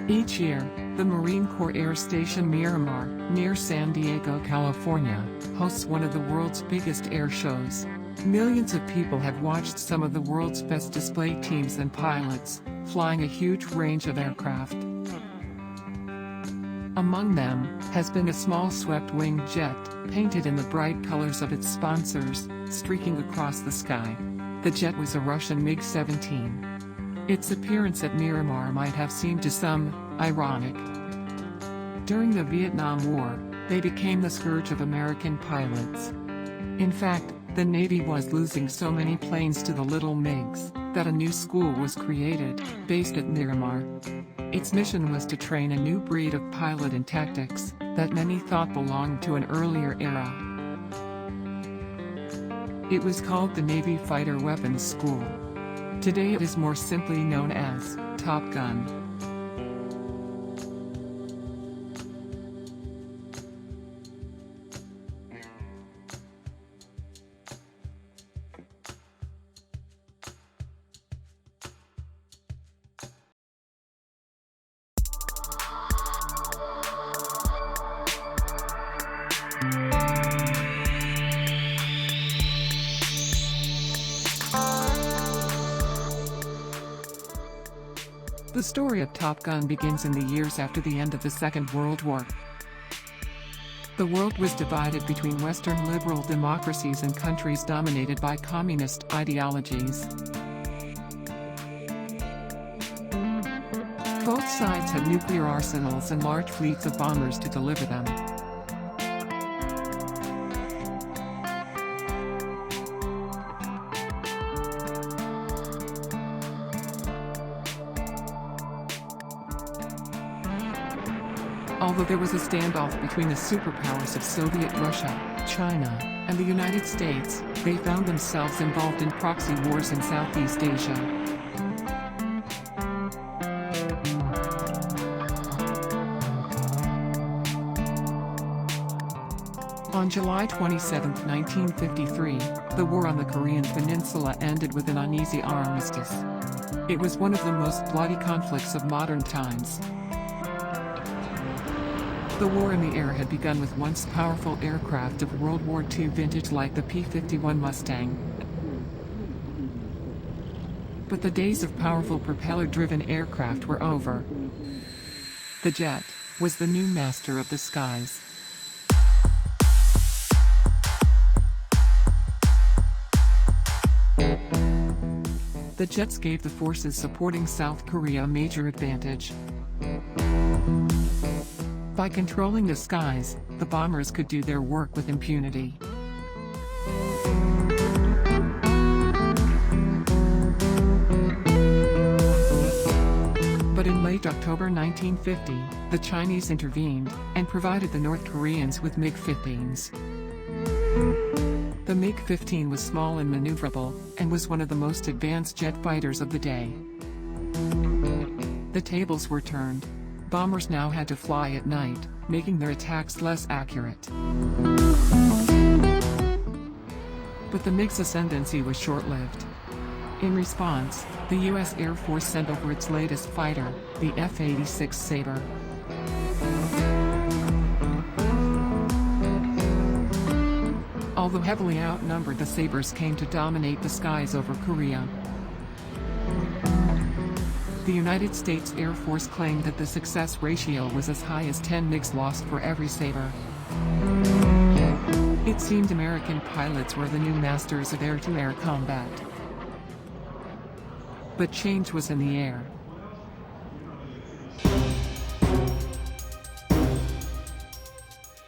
Each year, the Marine Corps Air Station Miramar, near San Diego, California, hosts one of the world's biggest air shows. Millions of people have watched some of the world's best display teams and pilots, flying a huge range of aircraft. Among them, has been a small swept-wing jet, painted in the bright colors of its sponsors, streaking across the sky. The jet was a Russian MiG-17. Its appearance at Miramar might have seemed to some ironic. During the Vietnam War, they became the scourge of American pilots. In fact, the Navy was losing so many planes to the little MiGs, that a new school was created, based at Miramar. Its mission was to train a new breed of pilot in tactics, that many thought belonged to an earlier era. It was called the Navy Fighter Weapons School. Today it is more simply known as Top Gun. The story of Top Gun begins in the years after the end of the Second World War. The world was divided between Western liberal democracies and countries dominated by communist ideologies. Both sides had nuclear arsenals and large fleets of bombers to deliver them. Although there was a standoff between the superpowers of Soviet Russia, China, and the United States, they found themselves involved in proxy wars in Southeast Asia. On July 27, 1953, the war on the Korean Peninsula ended with an uneasy armistice. It was one of the most bloody conflicts of modern times. The war in the air had begun with once powerful aircraft of World War II vintage like the P-51 Mustang. But the days of powerful propeller-driven aircraft were over. The jet was the new master of the skies. The jets gave the forces supporting South Korea a major advantage. By controlling the skies, the bombers could do their work with impunity. But in late October 1950, the Chinese intervened and provided the North Koreans with MiG-15s. The MiG-15 was small and maneuverable, and was one of the most advanced jet fighters of the day. The tables were turned. Bombers now had to fly at night, making their attacks less accurate. But the MiG's ascendancy was short-lived. In response, the U.S. Air Force sent over its latest fighter, the F-86 Sabre. Although heavily outnumbered, the Sabres came to dominate the skies over Korea. The United States Air Force claimed that the success ratio was as high as 10 MiGs lost for every Sabre. It seemed American pilots were the new masters of air-to-air combat. But change was in the air.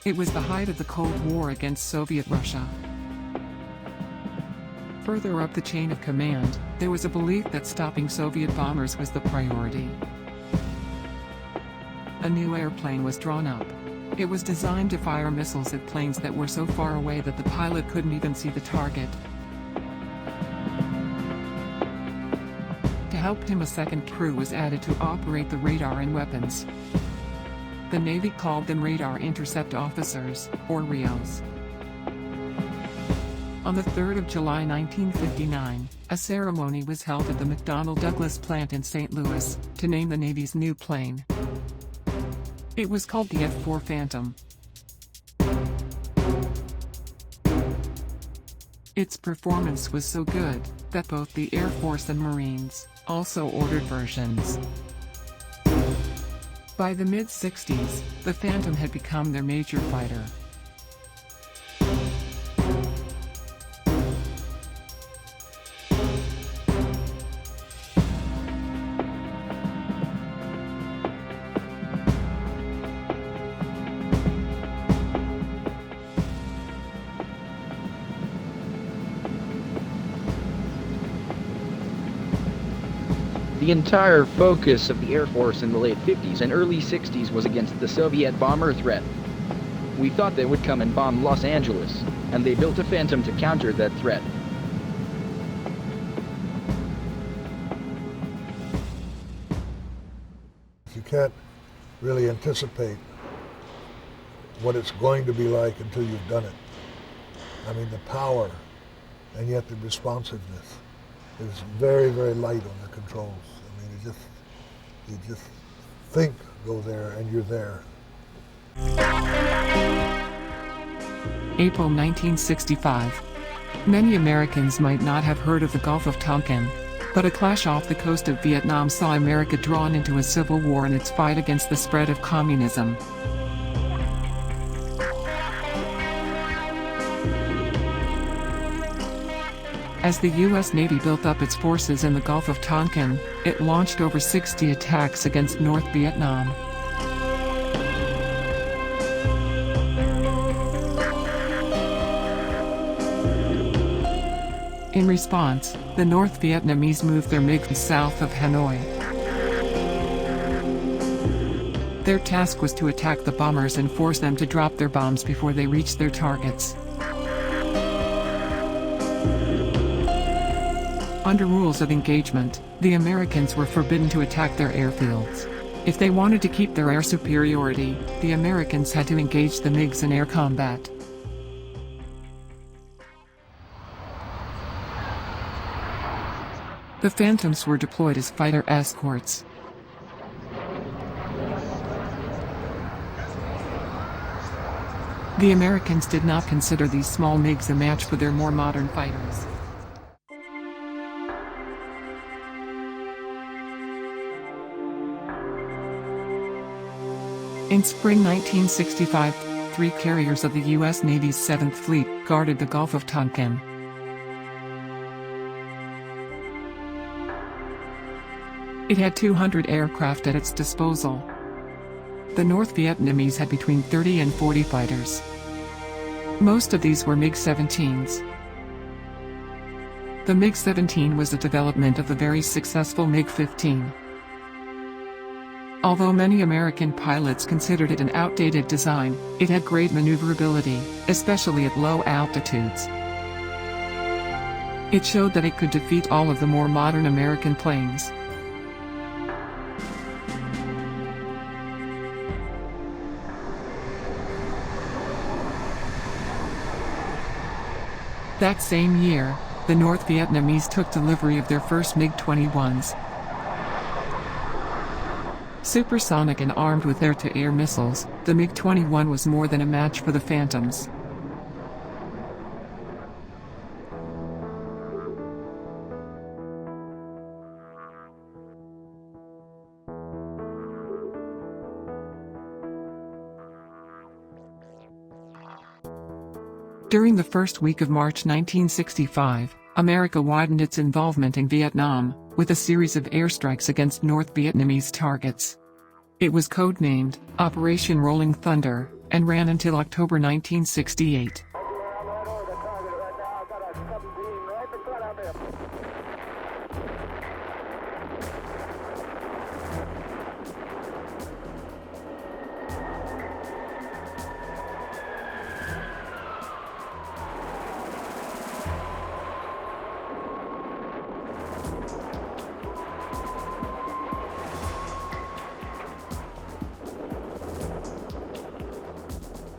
It was the height of the Cold War against Soviet Russia. Further up the chain of command, there was a belief that stopping Soviet bombers was the priority. A new airplane was drawn up. It was designed to fire missiles at planes that were so far away that the pilot couldn't even see the target. help him, a second crew was added to operate the radar and weapons. The Navy called them Radar Intercept Officers, or RIOs. On the 3rd of July 1959, a ceremony was held at the McDonnell Douglas plant in St. Louis, to name the Navy's new plane. It was called the F-4 Phantom. Its performance was so good, that both the Air Force and Marines also ordered versions. By the mid-60s, the Phantom had become their major fighter. The entire focus of the Air Force in the late 50s and early 60s was against the Soviet bomber threat. We thought they would come and bomb Los Angeles, and they built a Phantom to counter that threat. You can't really anticipate what it's going to be like until you've done it. I mean, the power and yet the responsiveness is very, very light on the controls. I mean, you just think, go there, and you're there. April 1965. Many Americans might not have heard of the Gulf of Tonkin, but a clash off the coast of Vietnam saw America drawn into a civil war in its fight against the spread of communism. As the U.S. Navy built up its forces in the Gulf of Tonkin, it launched over 60 attacks against North Vietnam. In response, the North Vietnamese moved their MiGs south of Hanoi. Their task was to attack the bombers and force them to drop their bombs before they reached their targets. Under rules of engagement, the Americans were forbidden to attack their airfields. If they wanted to keep their air superiority, the Americans had to engage the MiGs in air combat. The Phantoms were deployed as fighter escorts. The Americans did not consider these small MiGs a match for their more modern fighters. In spring 1965, 3 carriers of the U.S. Navy's 7th Fleet guarded the Gulf of Tonkin. It had 200 aircraft at its disposal. The North Vietnamese had between 30 and 40 fighters. Most of these were MiG-17s. The MiG-17 was a development of the very successful MiG-15. Although many American pilots considered it an outdated design, it had great maneuverability, especially at low altitudes. It showed that it could defeat all of the more modern American planes. That same year, the North Vietnamese took delivery of their first MiG-21s. Supersonic and armed with air-to-air missiles, the MiG-21 was more than a match for the Phantoms. During the first week of March 1965, America widened its involvement in Vietnam, with a series of airstrikes against North Vietnamese targets. It was codenamed Operation Rolling Thunder, and ran until October 1968.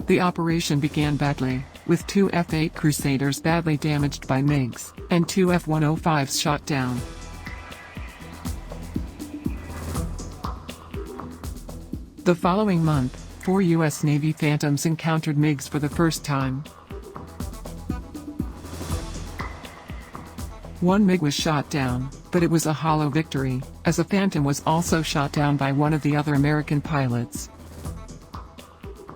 The operation began badly, with 2 F-8 Crusaders badly damaged by MiGs, and 2 F-105s shot down. The following month, 4 U.S. Navy Phantoms encountered MiGs for the first time. 1 MiG was shot down, but it was a hollow victory, as a Phantom was also shot down by one of the other American pilots.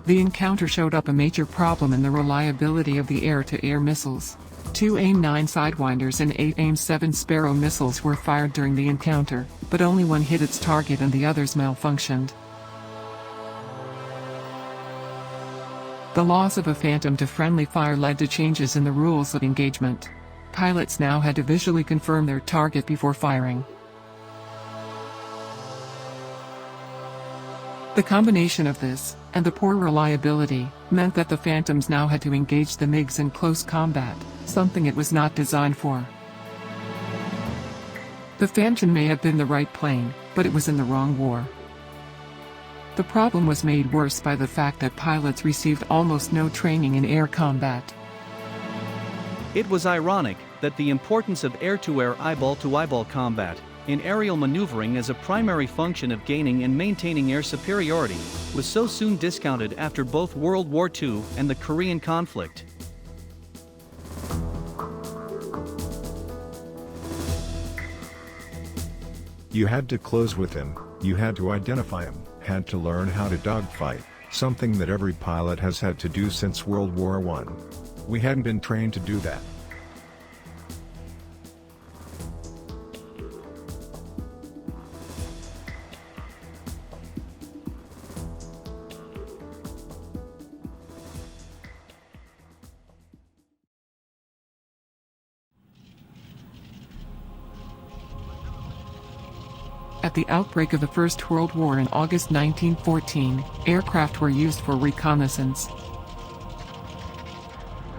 The encounter showed up a major problem in the reliability of the air-to-air missiles. 2 AIM-9 Sidewinders and 8 AIM-7 Sparrow missiles were fired during the encounter, but only one hit its target and the others malfunctioned. The loss of a Phantom to friendly fire led to changes in the rules of engagement. Pilots now had to visually confirm their target before firing. The combination of this, and the poor reliability, meant that the Phantoms now had to engage the MiGs in close combat, something it was not designed for. The Phantom may have been the right plane, but it was in the wrong war. The problem was made worse by the fact that pilots received almost no training in air combat. It was ironic that the importance of air-to-air eyeball-to-eyeball combat, in aerial maneuvering as a primary function of gaining and maintaining air superiority, was so soon discounted after both World War II and the Korean conflict. You had to close with him, you had to identify him, had to learn how to dogfight, something that every pilot has had to do since World War I. We hadn't been trained to do that. At the outbreak of the First World War in August 1914, aircraft were used for reconnaissance.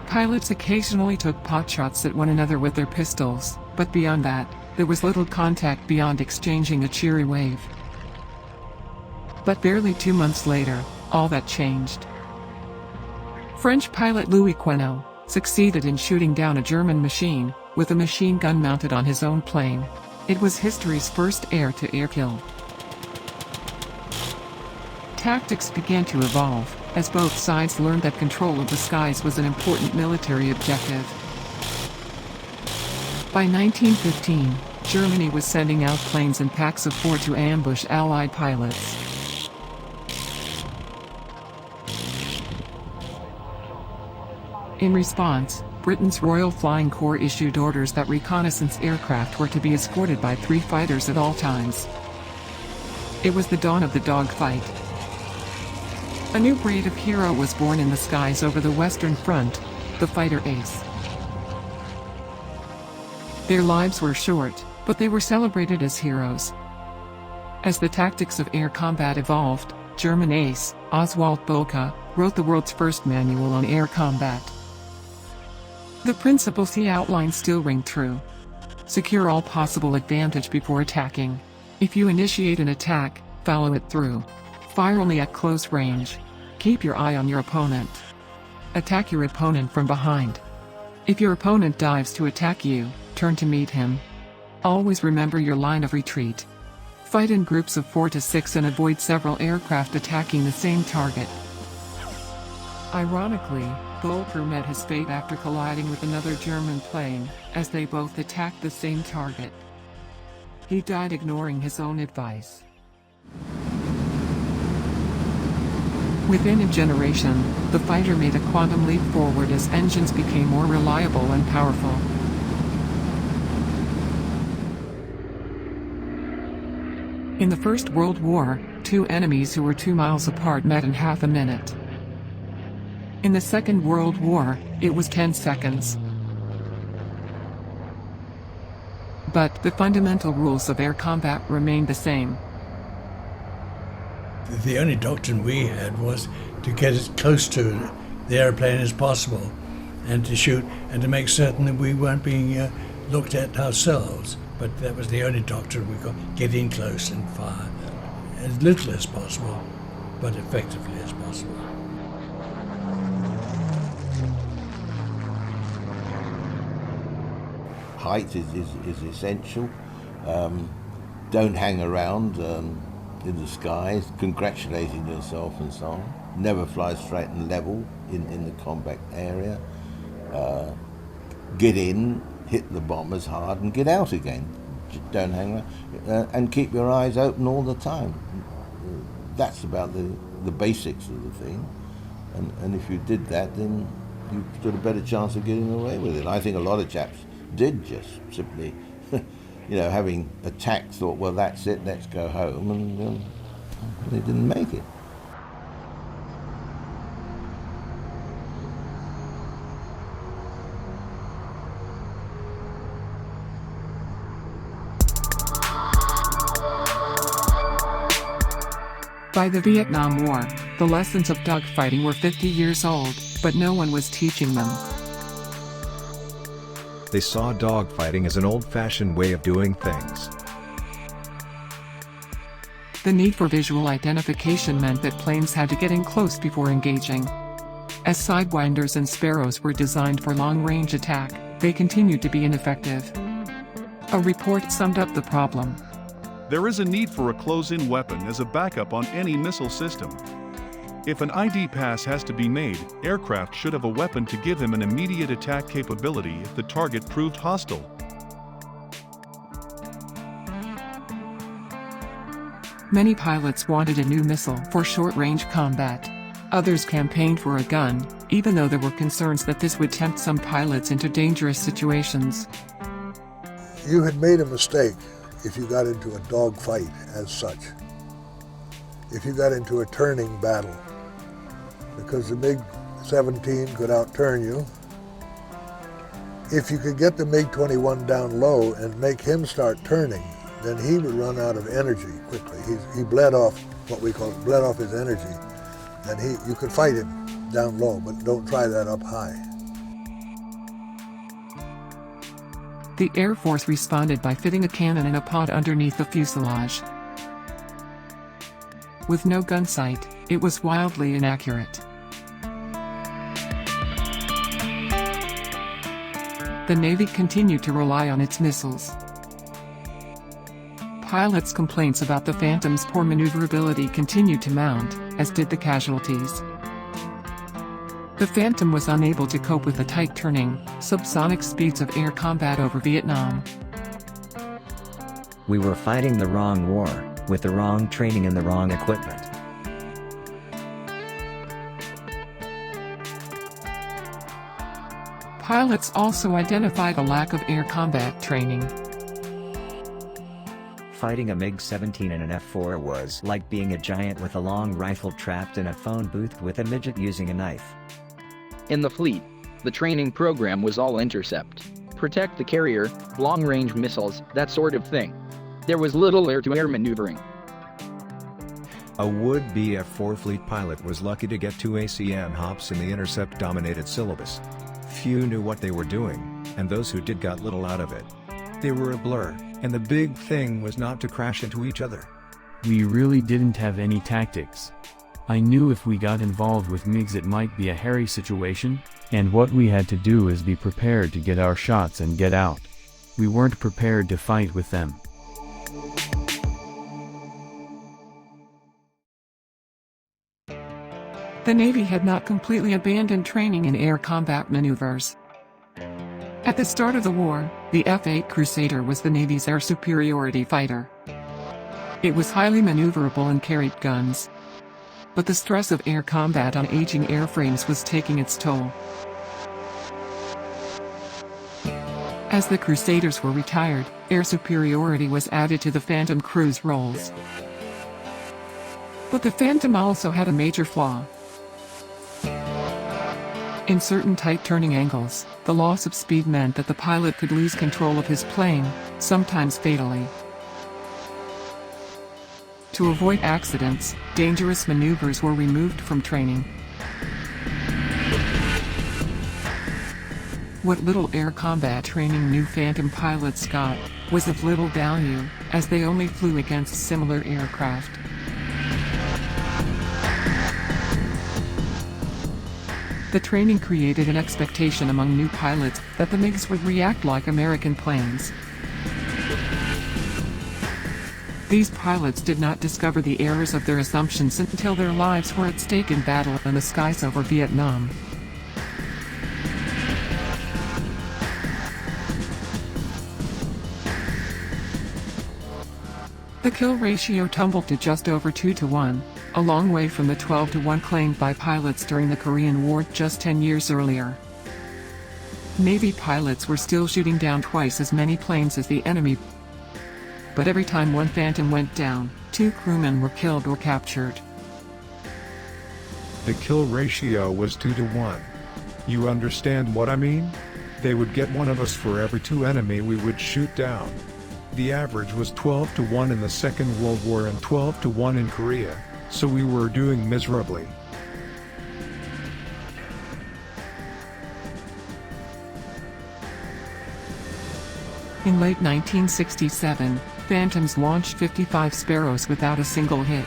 Pilots occasionally took potshots at one another with their pistols, but beyond that, there was little contact beyond exchanging a cheery wave. But barely 2 months later, all that changed. French pilot Louis Queneau succeeded in shooting down a German machine, with a machine gun mounted on his own plane. It was history's first air-to-air kill. Tactics began to evolve, as both sides learned that control of the skies was an important military objective. By 1915, Germany was sending out planes in packs of 4 to ambush Allied pilots. In response, Britain's Royal Flying Corps issued orders that reconnaissance aircraft were to be escorted by 3 fighters at all times. It was the dawn of the dogfight. A new breed of hero was born in the skies over the Western Front, the fighter ace. Their lives were short, but they were celebrated as heroes. As the tactics of air combat evolved, German ace, Oswald Boelcke, wrote the world's first manual on air combat. The principles he outlined still ring true. Secure all possible advantage before attacking. If you initiate an attack, follow it through. Fire only at close range. Keep your eye on your opponent. Attack your opponent from behind. If your opponent dives to attack you, turn to meet him. Always remember your line of retreat. Fight in groups of 4 to 6 and avoid several aircraft attacking the same target. Ironically, Boelcke met his fate after colliding with another German plane, as they both attacked the same target. He died ignoring his own advice. Within a generation, the fighter made a quantum leap forward as engines became more reliable and powerful. In the First World War, 2 enemies who were 2 miles apart met in half a minute. In the Second World War, it was 10 seconds. But the fundamental rules of air combat remained the same. The only doctrine we had was to get as close to the airplane as possible and to shoot and to make certain that we weren't being looked at ourselves. But that was the only doctrine we got, get in close and fire as little as possible, but effectively as possible. height is essential. Don't hang around in the skies, congratulating yourself and so on. Never fly straight and level in the combat area. Get in, hit the bombers hard, and get out again. Don't hang around. And keep your eyes open all the time. That's about the basics of the thing. And if you did that, then you stood a better chance of getting away with it. I think a lot of chaps did just simply, having attacked, thought, well, that's it, let's go home, and they didn't make it. By the Vietnam War, the lessons of dogfighting were 50 years old, but no one was teaching them. They saw dogfighting as an old-fashioned way of doing things. The need for visual identification meant that planes had to get in close before engaging. As Sidewinders and Sparrows were designed for long-range attack, they continued to be ineffective. A report summed up the problem. There is a need for a close-in weapon as a backup on any missile system. If an ID pass has to be made, aircraft should have a weapon to give them an immediate attack capability if the target proved hostile. Many pilots wanted a new missile for short-range combat. Others campaigned for a gun, even though there were concerns that this would tempt some pilots into dangerous situations. You had made a mistake if you got into a dogfight as such. If you got into a turning battle, because the MiG-17 could outturn you. If you could get the MiG-21 down low and make him start turning, then he would run out of energy quickly. He bled off, bled off his energy, and you could fight him down low, but don't try that up high. The Air Force responded by fitting a cannon in a pod underneath the fuselage. With no gun sight, it was wildly inaccurate. The Navy continued to rely on its missiles. Pilots' complaints about the Phantom's poor maneuverability continued to mount, as did the casualties. The Phantom was unable to cope with the tight turning, subsonic speeds of air combat over Vietnam. We were fighting the wrong war, with the wrong training and the wrong equipment. Pilots also identified a lack of air combat training. Fighting a MiG-17 in an F-4 was like being a giant with a long rifle trapped in a phone booth with a midget using a knife. In the fleet, the training program was all intercept, protect the carrier, long-range missiles, that sort of thing. There was little air-to-air maneuvering. A would-be F-4 fleet pilot was lucky to get 2 ACM hops in the intercept-dominated syllabus. Few knew what they were doing, and those who did got little out of it. They were a blur, and the big thing was not to crash into each other. We really didn't have any tactics. I knew if we got involved with MiGs it might be a hairy situation, and what we had to do is be prepared to get our shots and get out. We weren't prepared to fight with them. The Navy had not completely abandoned training in air combat maneuvers. At the start of the war, the F-8 Crusader was the Navy's air superiority fighter. It was highly maneuverable and carried guns. But the stress of air combat on aging airframes was taking its toll. As the Crusaders were retired, air superiority was added to the Phantom cruise roles. But the Phantom also had a major flaw. In certain tight turning angles, the loss of speed meant that the pilot could lose control of his plane, sometimes fatally. To avoid accidents, dangerous maneuvers were removed from training. What little air combat training new Phantom pilots got was of little value, as they only flew against similar aircraft. The training created an expectation among new pilots that the MiGs would react like American planes. These pilots did not discover the errors of their assumptions until their lives were at stake in battle in the skies over Vietnam. The kill ratio tumbled to just over 2-to-1, a long way from the 12-to-1 claimed by pilots during the Korean War just 10 years earlier. Navy pilots were still shooting down twice as many planes as the enemy, but every time one Phantom went down, 2 crewmen were killed or captured. The kill ratio was 2-to-1. You understand what I mean? They would get one of us for every 2 enemy we would shoot down. The average was 12-to-1 in the Second World War and 12-to-1 in Korea, so we were doing miserably. In late 1967, Phantoms launched 55 Sparrows without a single hit.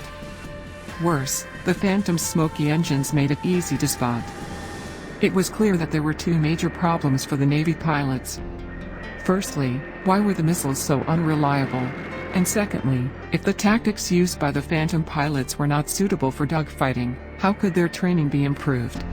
Worse, the Phantom's smoky engines made it easy to spot. It was clear that there were 2 major problems for the Navy pilots. Firstly, why were the missiles so unreliable? And secondly, if the tactics used by the Phantom pilots were not suitable for dogfighting, how could their training be improved?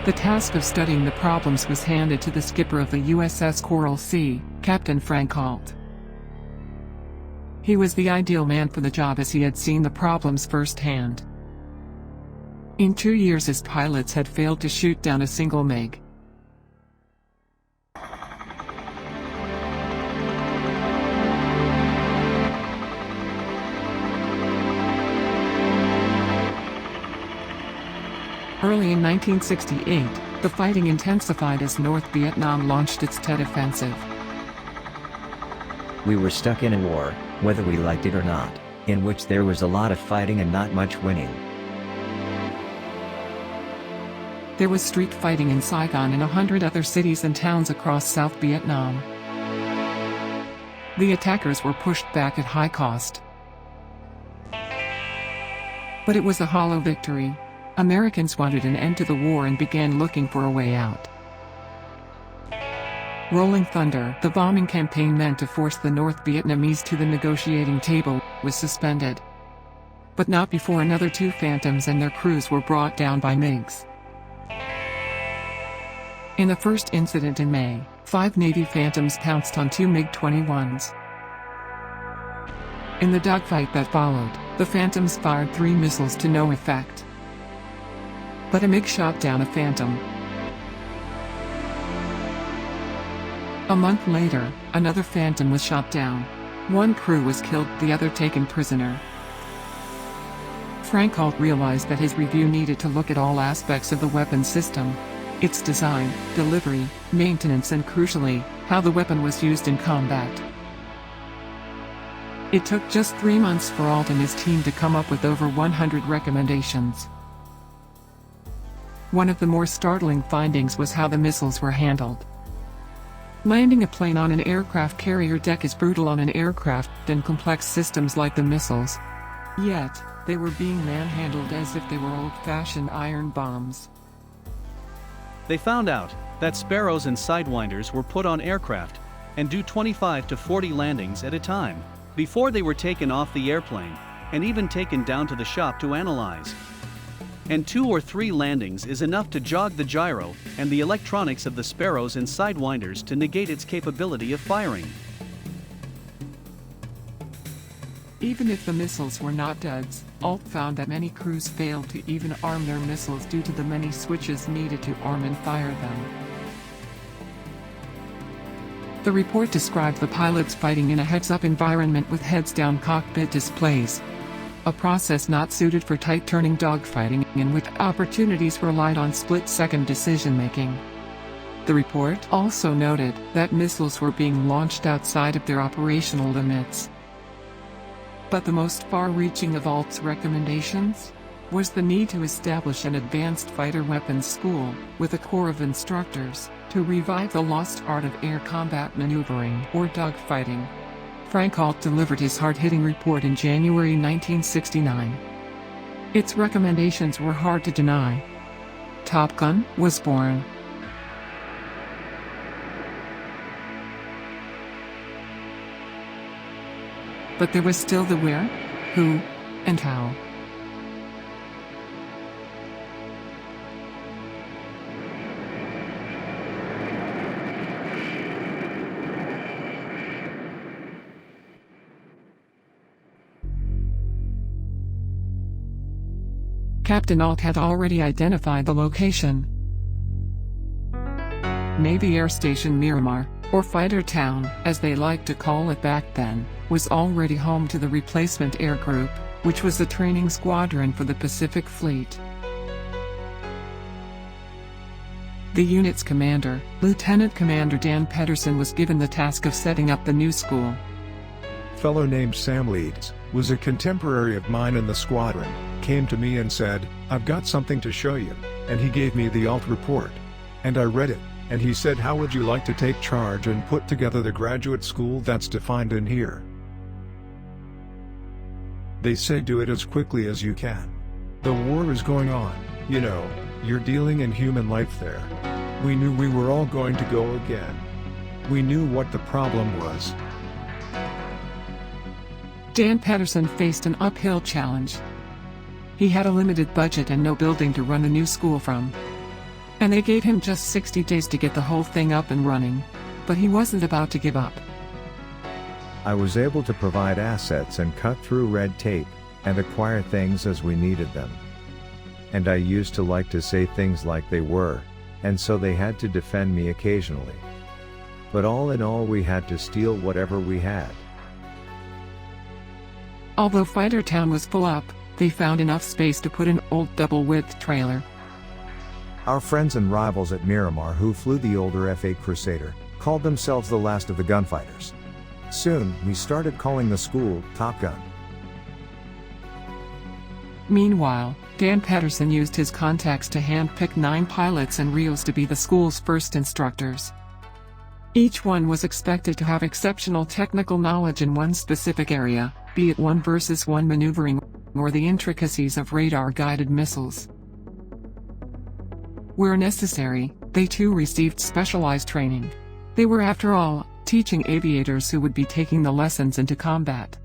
The task of studying the problems was handed to the skipper of the USS Coral Sea, Captain Frank Ault. He was the ideal man for the job as he had seen the problems firsthand. In 2 years his pilots had failed to shoot down a single MiG. Early in 1968, the fighting intensified as North Vietnam launched its Tet Offensive. We were stuck in a war, whether we liked it or not, in which there was a lot of fighting and not much winning. There was street fighting in Saigon and 100 other cities and towns across South Vietnam. The attackers were pushed back at high cost. But it was a hollow victory. Americans wanted an end to the war and began looking for a way out. Rolling Thunder, the bombing campaign meant to force the North Vietnamese to the negotiating table, was suspended. But not before another 2 Phantoms and their crews were brought down by MiGs. In the first incident in May, 5 Navy Phantoms pounced on 2 MiG-21s. In the dogfight that followed, the Phantoms fired 3 missiles to no effect. But a MiG shot down a Phantom. A month later, another Phantom was shot down. 1 crew was killed, the other taken prisoner. Frank Ault realized that his review needed to look at all aspects of the weapon system. Its design, delivery, maintenance and crucially, how the weapon was used in combat. It took just 3 months for Ault and his team to come up with over 100 recommendations. One of the more startling findings was how the missiles were handled. Landing a plane on an aircraft carrier deck is brutal on an aircraft and complex systems like the missiles. Yet, they were being manhandled as if they were old-fashioned iron bombs. They found out that Sparrows and Sidewinders were put on aircraft and do 25 to 40 landings at a time before they were taken off the airplane and even taken down to the shop to analyze. And 2 or 3 landings is enough to jog the gyro and the electronics of the Sparrows and Sidewinders to negate its capability of firing. Even if the missiles were not duds, Ault found that many crews failed to even arm their missiles due to the many switches needed to arm and fire them. The report described the pilots fighting in a heads-up environment with heads-down cockpit displays. A process not suited for tight-turning dogfighting in which opportunities relied on split-second decision-making. The report also noted that missiles were being launched outside of their operational limits. But the most far-reaching of Ault's recommendations was the need to establish an advanced fighter weapons school, with a corps of instructors, to revive the lost art of air combat maneuvering or dogfighting. Frank Ault delivered his hard-hitting report in January 1969. Its recommendations were hard to deny. Top Gun was born. But there was still the where, who, and how. Captain Ault had already identified the location. Navy Air Station Miramar, or Fighter Town, as they liked to call it back then, was already home to the Replacement Air Group, which was the training squadron for the Pacific Fleet. The unit's commander, Lieutenant Commander Dan Pedersen, was given the task of setting up the new school. Fellow named Sam Leeds was a contemporary of mine in the squadron, came to me and said, "I've got something to show you," and he gave me the Ault report. And I read it, and he said, "How would you like to take charge and put together the graduate school that's defined in here?" They say do it as quickly as you can. The war is going on, you know, you're dealing in human life there. We knew we were all going to go again. We knew what the problem was. Dan Pedersen faced an uphill challenge. He had a limited budget and no building to run a new school from. And they gave him just 60 days to get the whole thing up and running. But he wasn't about to give up. I was able to provide assets and cut through red tape, and acquire things as we needed them. And I used to like to say things like they were, and so they had to defend me occasionally. But all in all, we had to steal whatever we had. Although Fighter Town was full up, they found enough space to put an old double-width trailer. Our friends and rivals at Miramar who flew the older F-8 Crusader, called themselves the last of the gunfighters. Soon, we started calling the school Top Gun. Meanwhile, Dan Pedersen used his contacts to handpick 9 pilots and RIOs to be the school's first instructors. Each one was expected to have exceptional technical knowledge in one specific area, be it 1-versus-1 maneuvering or the intricacies of radar-guided missiles. Where necessary, they too received specialized training. They were, after all, teaching aviators who would be taking the lessons into combat.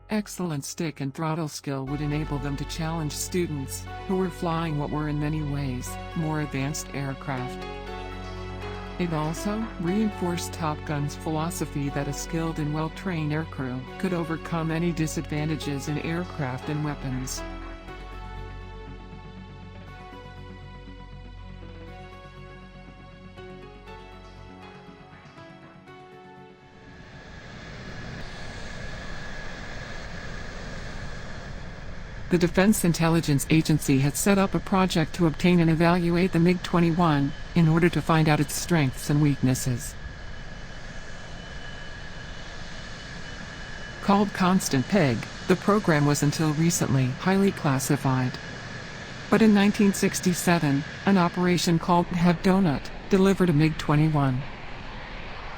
Excellent stick and throttle skill would enable them to challenge students, who were flying what were in many ways more advanced aircraft. It also reinforced Top Gun's philosophy that a skilled and well-trained aircrew could overcome any disadvantages in aircraft and weapons. The Defense Intelligence Agency had set up a project to obtain and evaluate the MiG-21 in order to find out its strengths and weaknesses. Called Constant Peg, the program was until recently highly classified. But in 1967, an operation called Have Donut delivered a MiG-21.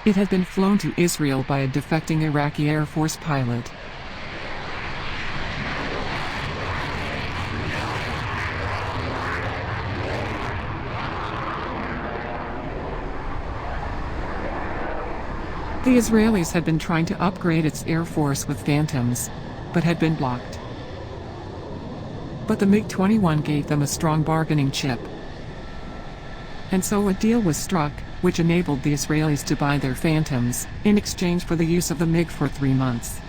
It had been flown to Israel by a defecting Iraqi Air Force pilot. The Israelis had been trying to upgrade its air force with Phantoms, but had been blocked. But the MiG-21 gave them a strong bargaining chip. And so a deal was struck, which enabled the Israelis to buy their Phantoms, in exchange for the use of the MiG for 3 months.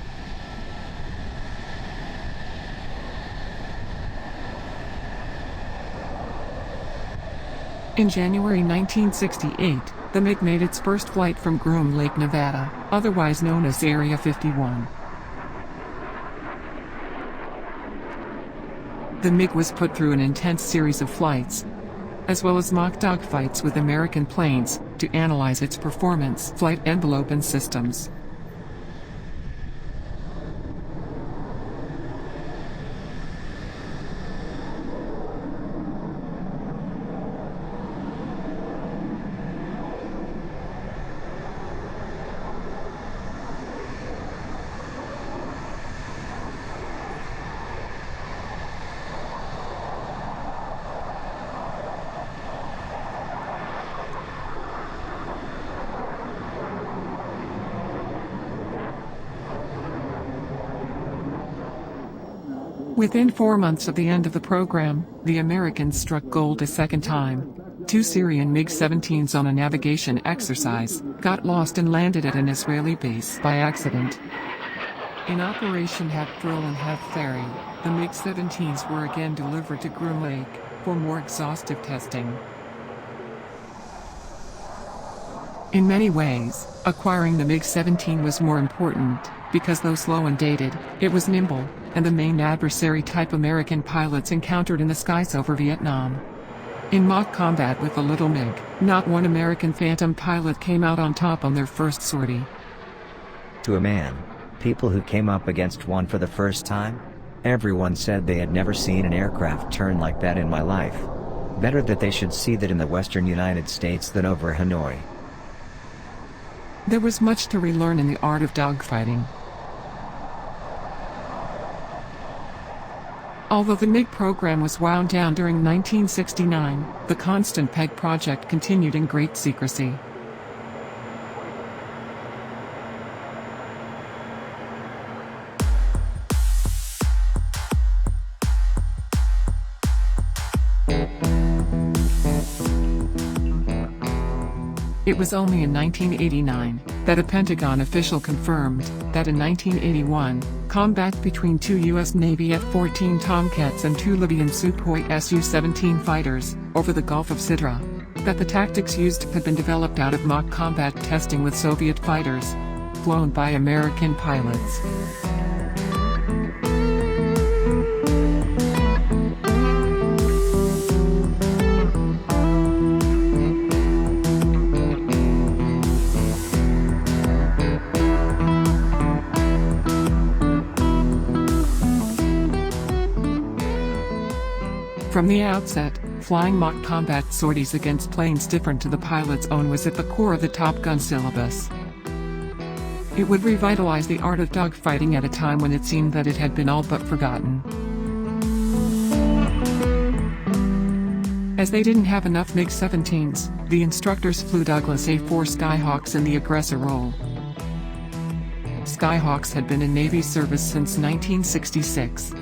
In January 1968, the MiG made its first flight from Groom Lake, Nevada, otherwise known as Area 51. The MiG was put through an intense series of flights, as well as mock dogfights with American planes, to analyze its performance, flight envelope and systems. Within 4 months of the end of the program, the Americans struck gold a second time. 2 Syrian MiG-17s on a navigation exercise got lost and landed at an Israeli base by accident. In Operation Half Thrill and Half Ferry, the MiG-17s were again delivered to Groom Lake for more exhaustive testing. In many ways, acquiring the MiG-17 was more important, because though slow and dated, it was nimble, and the main adversary-type American pilots encountered in the skies over Vietnam. In mock combat with the Little MiG, not one American Phantom pilot came out on top on their first sortie. To a man, people who came up against one for the first time, everyone said they had never seen an aircraft turn like that in my life. Better that they should see that in the western United States than over Hanoi. There was much to relearn in the art of dogfighting. Although the MiG program was wound down during 1969, the Constant Peg project continued in great secrecy. It was only in 1989 that a Pentagon official confirmed that in 1981, combat between 2 U.S. Navy F-14 Tomcats and 2 Libyan Sukhoi Su-17 fighters over the Gulf of Sidra, that the tactics used had been developed out of mock combat testing with Soviet fighters, flown by American pilots. From the outset, flying mock combat sorties against planes different to the pilot's own was at the core of the Top Gun syllabus. It would revitalize the art of dogfighting at a time when it seemed that it had been all but forgotten. As they didn't have enough MiG-17s, the instructors flew Douglas A-4 Skyhawks in the aggressor role. Skyhawks had been in Navy service since 1966.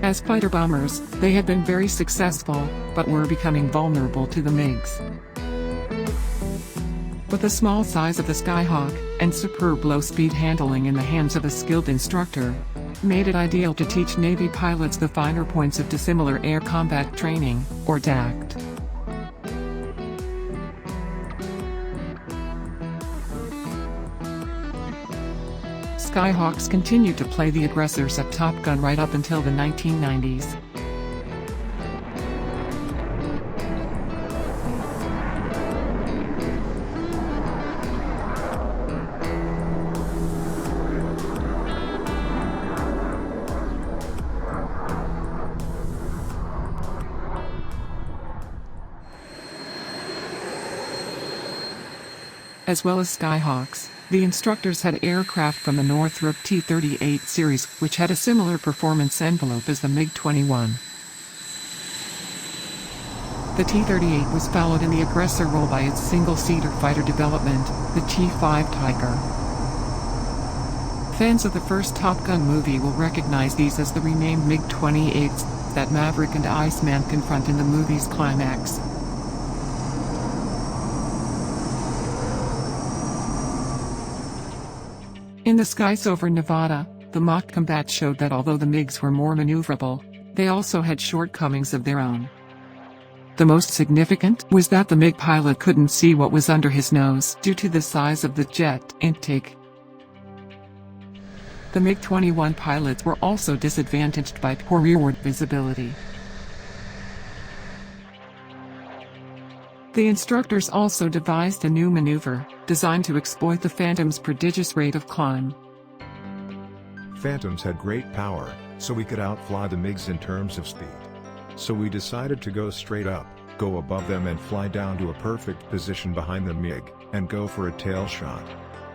As fighter bombers, they had been very successful, but were becoming vulnerable to the MiGs. But the small size of the Skyhawk, and superb low-speed handling in the hands of a skilled instructor, made it ideal to teach Navy pilots the finer points of dissimilar air combat training, or DACT. Skyhawks continued to play the aggressors at Top Gun right up until the 1990s. As well as Skyhawks, the instructors had aircraft from the Northrop T-38 series, which had a similar performance envelope as the MiG-21. The T-38 was followed in the aggressor role by its single-seater fighter development, the T-5 Tiger. Fans of the first Top Gun movie will recognize these as the renamed MiG-28s that Maverick and Iceman confront in the movie's climax. In the skies over Nevada, the mock combat showed that although the MiGs were more maneuverable, they also had shortcomings of their own. The most significant was that the MiG pilot couldn't see what was under his nose due to the size of the jet intake. The The MiG-21 pilots were also disadvantaged by poor rearward visibility. The instructors also devised a new maneuver, designed to exploit the Phantom's prodigious rate of climb. Phantoms had great power, so we could outfly the MiGs in terms of speed. So we decided to go straight up, go above them and fly down to a perfect position behind the MiG, and go for a tail shot.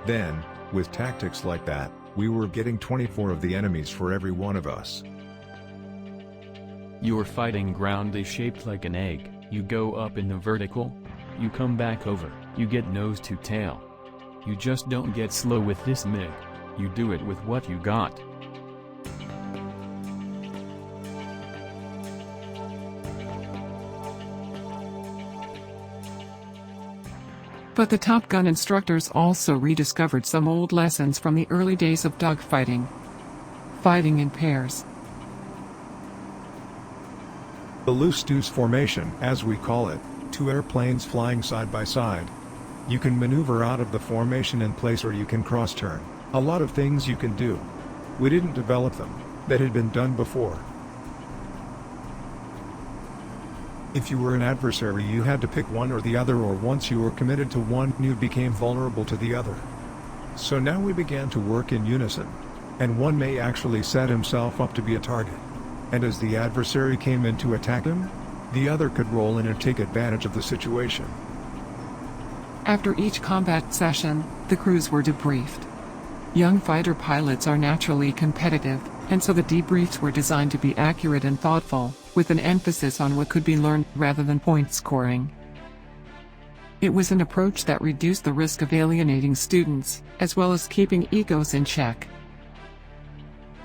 Then, with tactics like that, we were getting 24 of the enemies for every one of us. You're fighting ground is shaped like an egg. You go up in the vertical, you come back over, you get nose to tail. You just don't get slow with this MiG, you do it with what you got. But the Top Gun instructors also rediscovered some old lessons from the early days of dogfighting. Fighting in pairs. The loose-deuce formation, as we call it, two airplanes flying side by side. You can maneuver out of the formation in place or you can cross-turn. A lot of things you can do. We didn't develop them, that had been done before. If you were an adversary you had to pick one or the other, or once you were committed to one you became vulnerable to the other. So now we began to work in unison, and one may actually set himself up to be a target. And as the adversary came in to attack him, the other could roll in and take advantage of the situation. After each combat session, the crews were debriefed. Young fighter pilots are naturally competitive, and so the debriefs were designed to be accurate and thoughtful, with an emphasis on what could be learned rather than point scoring. It was an approach that reduced the risk of alienating students, as well as keeping egos in check.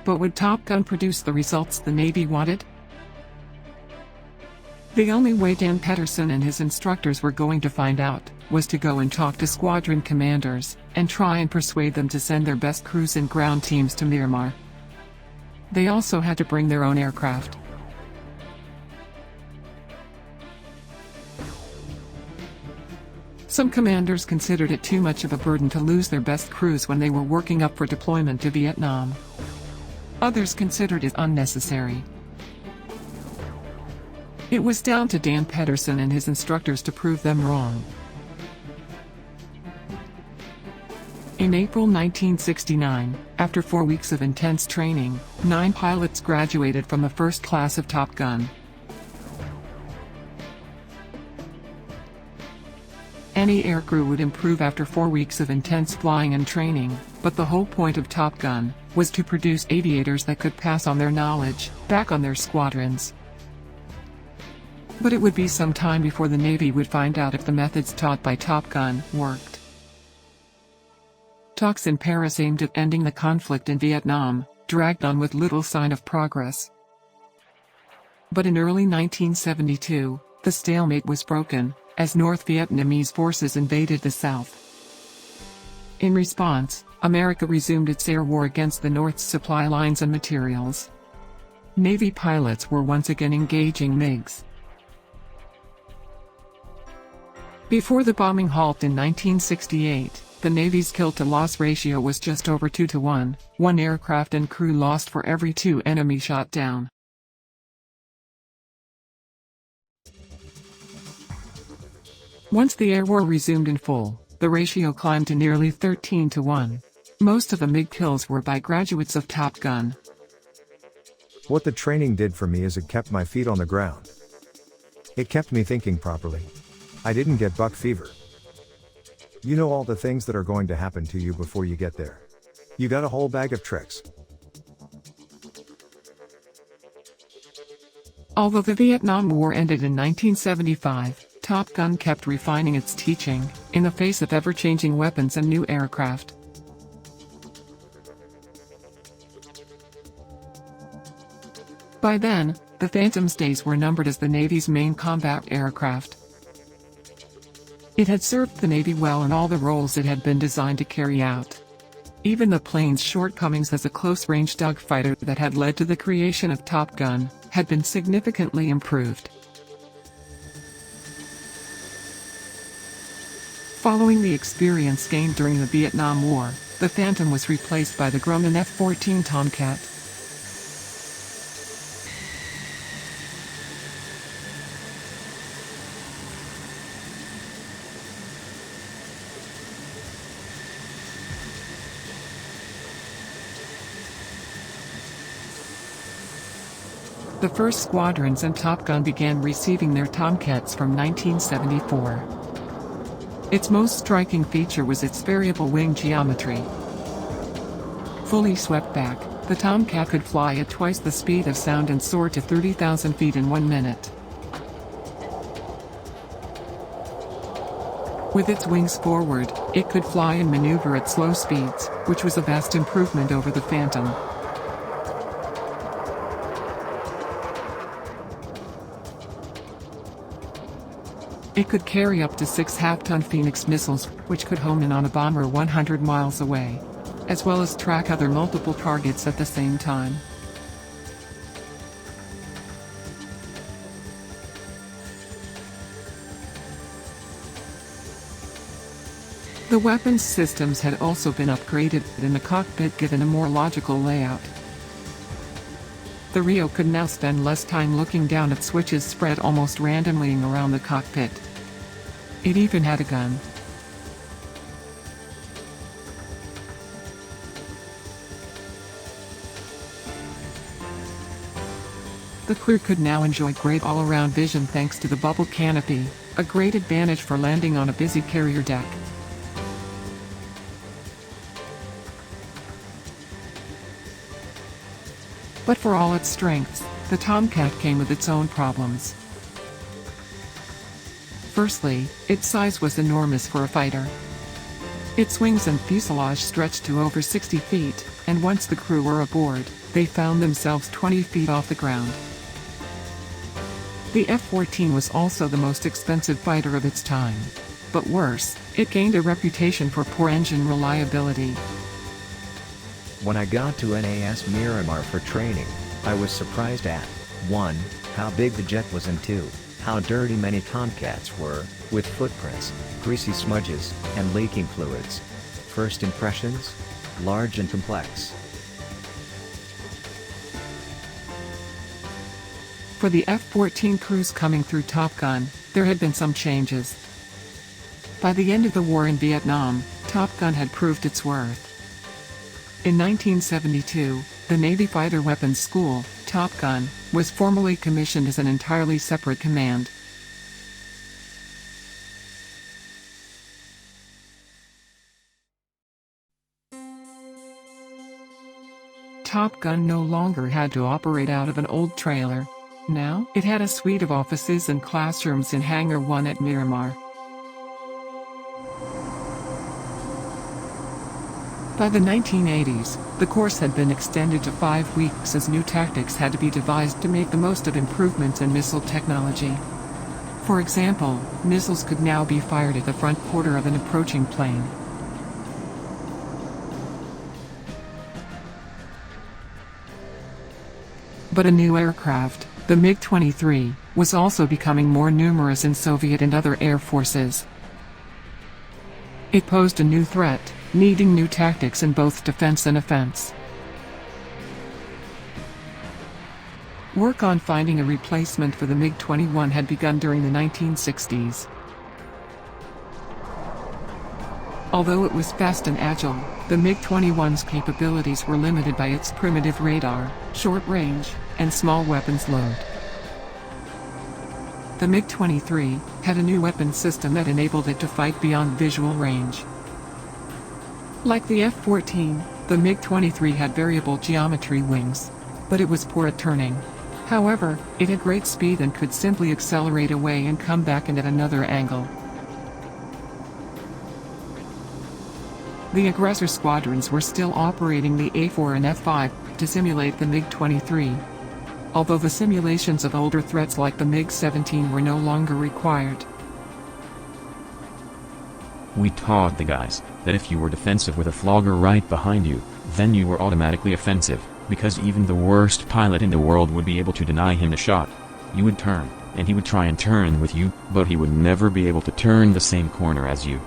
But would Top Gun produce the results the Navy wanted? The only way Dan Pedersen and his instructors were going to find out was to go and talk to squadron commanders, and try and persuade them to send their best crews and ground teams to Miramar. They also had to bring their own aircraft. Some commanders considered it too much of a burden to lose their best crews when they were working up for deployment to Vietnam. Others considered it unnecessary. It was down to Dan Pedersen and his instructors to prove them wrong. In April 1969, after 4 weeks of intense training, 9 pilots graduated from the first class of Top Gun. Any aircrew would improve after 4 weeks of intense flying and training, but the whole point of Top Gun was to produce aviators that could pass on their knowledge back on their squadrons. But it would be some time before the Navy would find out if the methods taught by Top Gun worked. Talks in Paris aimed at ending the conflict in Vietnam dragged on with little sign of progress. But in early 1972, the stalemate was broken, as North Vietnamese forces invaded the South. In response, America resumed its air war against the North's supply lines and materials. Navy pilots were once again engaging MiGs. Before the bombing halt in 1968, the Navy's kill-to-loss ratio was just over 2 to 1, 1 aircraft and crew lost for every 2 enemy shot down. Once the air war resumed in full, the ratio climbed to nearly 13 to 1. Most of the MiG kills were by graduates of Top Gun. What the training did for me is it kept my feet on the ground. It kept me thinking properly. I didn't get buck fever. You know all the things that are going to happen to you before you get there. You got a whole bag of tricks. Although the Vietnam War ended in 1975, Top Gun kept refining its teaching, in the face of ever-changing weapons and new aircraft. By then, the Phantom's days were numbered as the Navy's main combat aircraft. It had served the Navy well in all the roles it had been designed to carry out. Even the plane's shortcomings as a close-range dogfighter that had led to the creation of Top Gun had been significantly improved. Following the experience gained during the Vietnam War, the Phantom was replaced by the Grumman F-14 Tomcat. The first squadrons and Top Gun began receiving their Tomcats from 1974. Its most striking feature was its variable wing geometry. Fully swept back, the Tomcat could fly at twice the speed of sound and soar to 30,000 feet in 1 minute. With its wings forward, it could fly and maneuver at slow speeds, which was a vast improvement over the Phantom. It could carry up to 6 half-ton Phoenix missiles, which could home in on a bomber 100 miles away, as well as track other multiple targets at the same time. The weapons systems had also been upgraded in the cockpit, given a more logical layout. The Rio could now spend less time looking down at switches spread almost randomly around the cockpit. It even had a gun. The crew could now enjoy great all-around vision thanks to the bubble canopy, a great advantage for landing on a busy carrier deck. But for all its strengths, the Tomcat came with its own problems. Firstly, its size was enormous for a fighter. Its wings and fuselage stretched to over 60 feet, and once the crew were aboard, they found themselves 20 feet off the ground. The F-14 was also the most expensive fighter of its time. But worse, it gained a reputation for poor engine reliability. When I got to NAS Miramar for training, I was surprised at 1. How big the jet was, and 2. How dirty many Tomcats were, with footprints, greasy smudges, and leaking fluids. First impressions? Large and complex. For the F-14 crews coming through Top Gun, there had been some changes. By the end of the war in Vietnam, Top Gun had proved its worth. In 1972, the Navy Fighter Weapons School, Top Gun, was formally commissioned as an entirely separate command. Top Gun no longer had to operate out of an old trailer. Now, it had a suite of offices and classrooms in Hangar 1 at Miramar. By the 1980s, the course had been extended to 5 weeks as new tactics had to be devised to make the most of improvements in missile technology. For example, missiles could now be fired at the front quarter of an approaching plane. But a new aircraft, the MiG-23, was also becoming more numerous in Soviet and other air forces. It posed a new threat, needing new tactics in both defense and offense. Work on finding a replacement for the MiG-21 had begun during the 1960s. Although it was fast and agile, the MiG-21's capabilities were limited by its primitive radar, short range, and small weapons load. The MiG-23 had a new weapon system that enabled it to fight beyond visual range. Like the F-14, the MiG-23 had variable geometry wings, but it was poor at turning. However, it had great speed and could simply accelerate away and come back in at another angle. The aggressor squadrons were still operating the A-4 and F-5 to simulate the MiG-23, although the simulations of older threats like the MiG-17 were no longer required. We taught the guys that if you were defensive with a flogger right behind you, then you were automatically offensive, because even the worst pilot in the world would be able to deny him a shot. You would turn, and he would try and turn with you, but he would never be able to turn the same corner as you.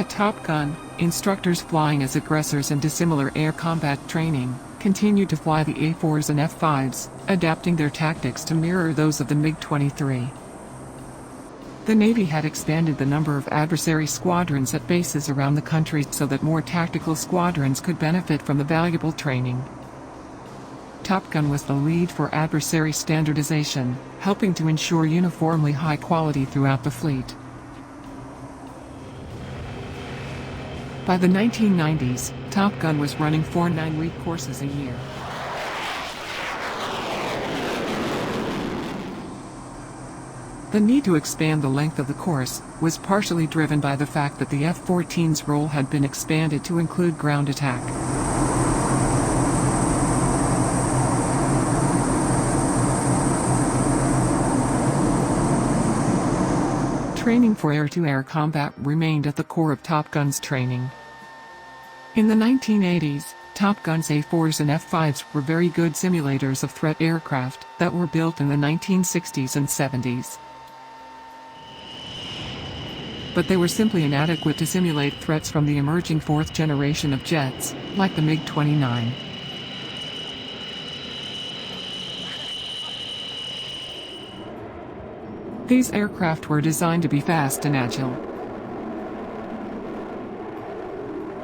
At Top Gun, instructors flying as aggressors in dissimilar air combat training continued to fly the A-4s and F-5s, adapting their tactics to mirror those of the MiG-23. The Navy had expanded the number of adversary squadrons at bases around the country so that more tactical squadrons could benefit from the valuable training. Top Gun was the lead for adversary standardization, helping to ensure uniformly high quality throughout the fleet. By the 1990s, Top Gun was running 4 9-week courses a year. The need to expand the length of the course was partially driven by the fact that the F-14's role had been expanded to include ground attack. Training for air-to-air combat remained at the core of Top Gun's training. In the 1980s, Top Gun's A-4s and F-5s were very good simulators of threat aircraft that were built in the 1960s and 70s. But they were simply inadequate to simulate threats from the emerging fourth generation of jets, like the MiG-29. These aircraft were designed to be fast and agile.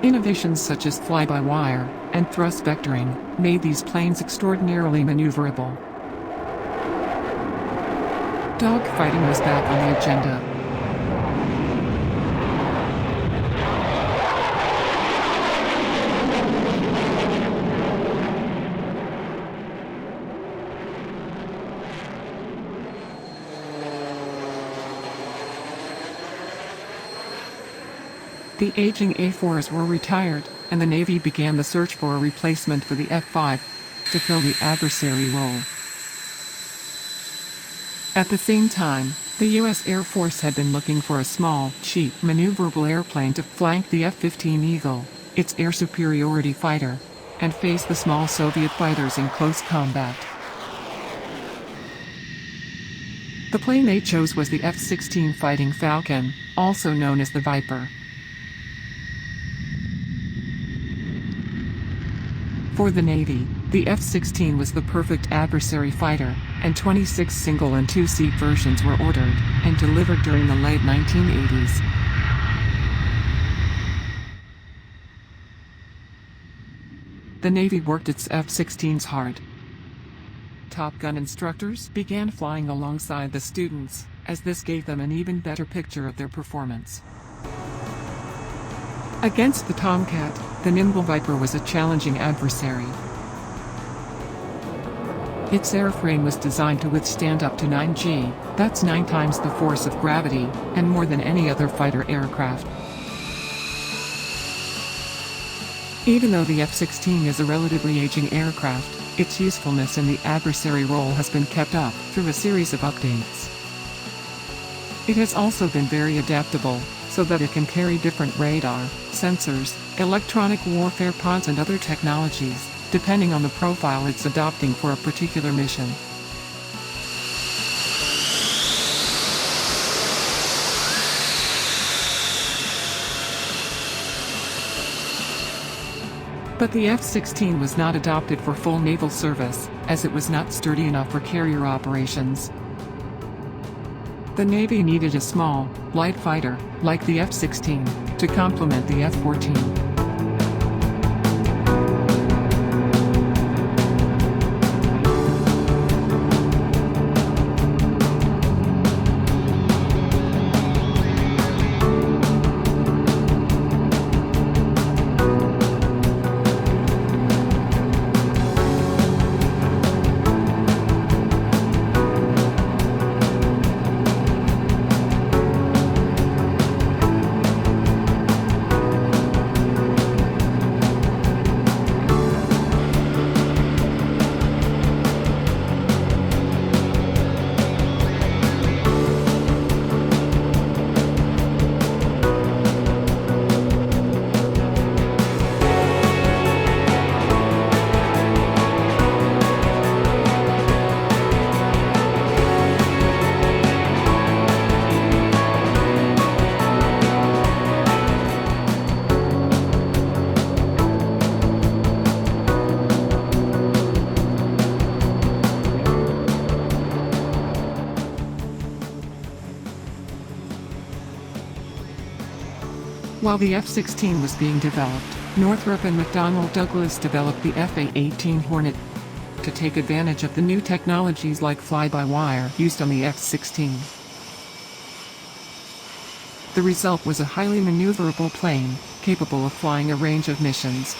Innovations such as fly-by-wire and thrust vectoring made these planes extraordinarily maneuverable. Dogfighting was back on the agenda. The aging A-4s were retired, and the Navy began the search for a replacement for the F-5 to fill the adversary role. At the same time, the U.S. Air Force had been looking for a small, cheap, maneuverable airplane to flank the F-15 Eagle, its air superiority fighter, and face the small Soviet fighters in close combat. The plane they chose was the F-16 Fighting Falcon, also known as the Viper. For the Navy, the F-16 was the perfect adversary fighter, and 26 single- and two-seat versions were ordered and delivered during the late 1980s. The Navy worked its F-16s hard. Top Gun instructors began flying alongside the students, as this gave them an even better picture of their performance. Against the Tomcat, the nimble Viper was a challenging adversary. Its airframe was designed to withstand up to 9 G, that's 9 times the force of gravity, and more than any other fighter aircraft. Even though the F-16 is a relatively aging aircraft, its usefulness in the adversary role has been kept up through a series of updates. It has also been very adaptable, so that it can carry different radar, sensors, electronic warfare pods and other technologies, depending on the profile it's adopting for a particular mission. But the F-16 was not adopted for full naval service, as it was not sturdy enough for carrier operations. The Navy needed a small, light fighter, like the F-16, to complement the F-14. While the F-16 was being developed, Northrop and McDonnell Douglas developed the F/A-18 Hornet to take advantage of the new technologies like fly-by-wire used on the F-16. The result was a highly maneuverable plane, capable of flying a range of missions.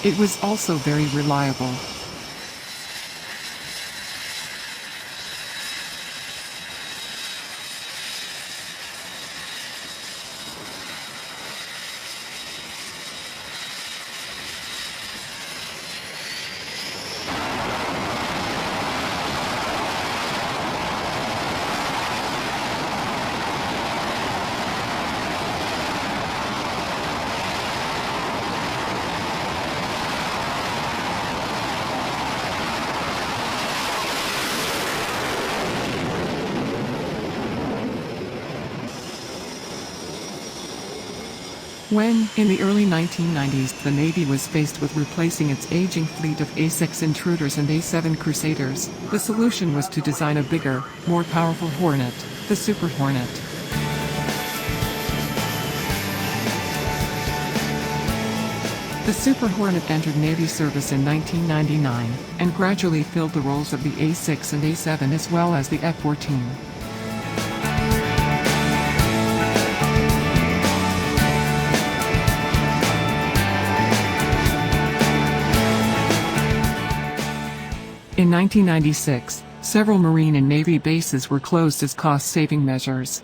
It was also very reliable. When, in the early 1990s, the Navy was faced with replacing its aging fleet of A-6 Intruders and A-7 Crusaders, the solution was to design a bigger, more powerful Hornet, the Super Hornet. The Super Hornet entered Navy service in 1999, and gradually filled the roles of the A-6 and A-7 as well as the F-14. In 1996, several Marine and Navy bases were closed as cost-saving measures.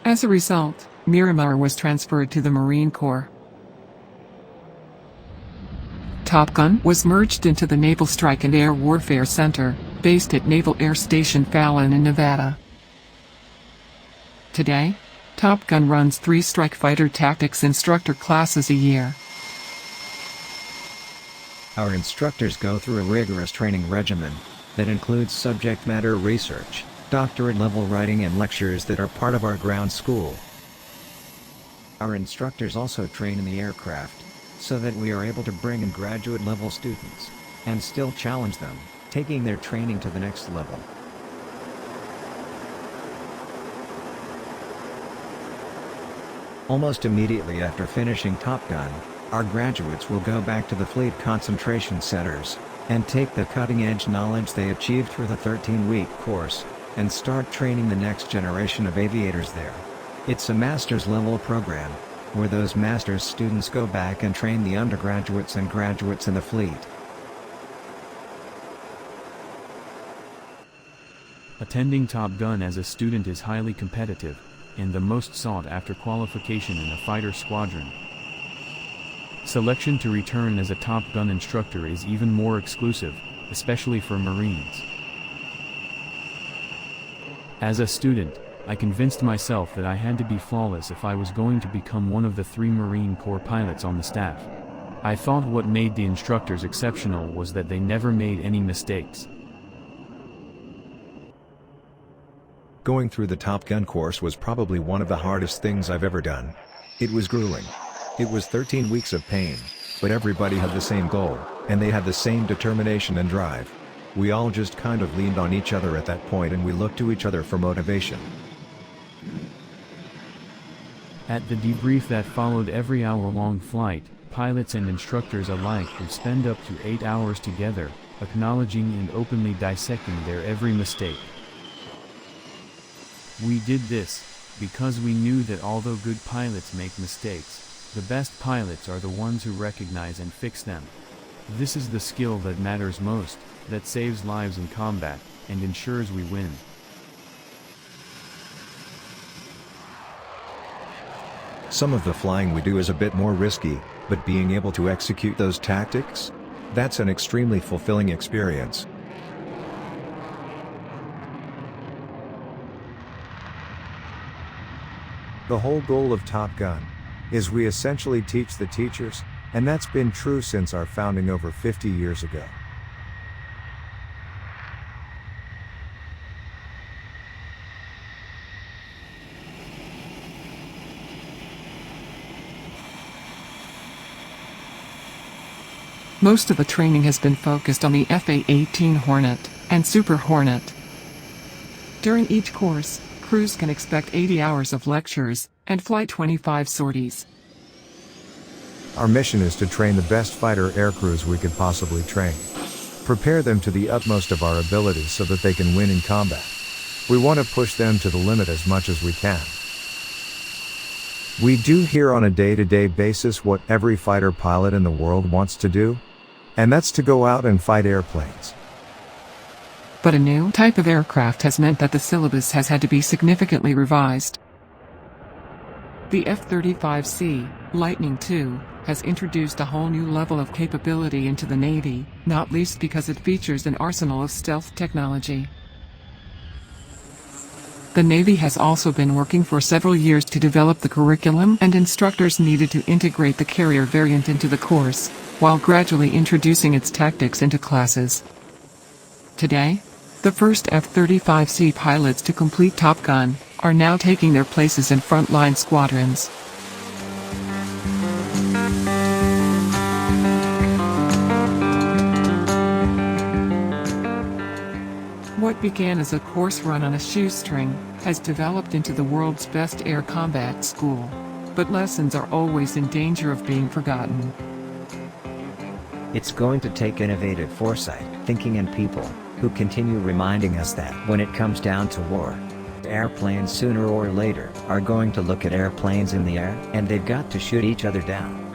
As a result, Miramar was transferred to the Marine Corps. Top Gun was merged into the Naval Strike and Air Warfare Center, based at Naval Air Station Fallon in Nevada. Today, Top Gun runs 3 strike fighter tactics instructor classes a year. Our instructors go through a rigorous training regimen that includes subject matter research, doctorate-level writing and lectures that are part of our ground school. Our instructors also train in the aircraft, so that we are able to bring in graduate-level students, and still challenge them, taking their training to the next level. Almost immediately after finishing Top Gun, our graduates will go back to the fleet concentration centers, and take the cutting-edge knowledge they achieved through the 13-week course, and start training the next generation of aviators there. It's a master's-level program, where those master's students go back and train the undergraduates and graduates in the fleet. Attending Top Gun as a student is highly competitive, and the most sought-after qualification in a fighter squadron. Selection to return as a Top Gun instructor is even more exclusive, especially for Marines. As a student, I convinced myself that I had to be flawless if I was going to become one of the 3 Marine Corps pilots on the staff. I thought what made the instructors exceptional was that they never made any mistakes. Going through the Top Gun course was probably one of the hardest things I've ever done. It was grueling. It was 13 weeks of pain, but everybody had the same goal, and they had the same determination and drive. We all just kind of leaned on each other at that point, and we looked to each other for motivation. At the debrief that followed every hour-long flight, pilots and instructors alike would spend up to 8 hours together, acknowledging and openly dissecting their every mistake. We did this because we knew that although good pilots make mistakes, the best pilots are the ones who recognize and fix them. This is the skill that matters most, that saves lives in combat, and ensures we win. Some of the flying we do is a bit more risky, but being able to execute those tactics? That's an extremely fulfilling experience. The whole goal of Top Gun is we essentially teach the teachers, and that's been true since our founding over 50 years ago. Most of the training has been focused on the FA-18 Hornet and Super Hornet. During each course, crews can expect 80 hours of lectures and flight 25 sorties. Our mission is to train the best fighter aircrews we could possibly train. Prepare them to the utmost of our abilities so that they can win in combat. We want to push them to the limit as much as we can. We do here on a day-to-day basis what every fighter pilot in the world wants to do, and that's to go out and fight airplanes. But a new type of aircraft has meant that the syllabus has had to be significantly revised. The F-35C, Lightning II, has introduced a whole new level of capability into the Navy, not least because it features an arsenal of stealth technology. The Navy has also been working for several years to develop the curriculum and instructors needed to integrate the carrier variant into the course, while gradually introducing its tactics into classes. Today, the first F-35C pilots to complete Top Gun are now taking their places in frontline squadrons. What began as a course run on a shoestring has developed into the world's best air combat school, but lessons are always in danger of being forgotten. It's going to take innovative foresight, thinking and people who continue reminding us that when it comes down to war, airplanes sooner or later are going to look at airplanes in the air and they've got to shoot each other down.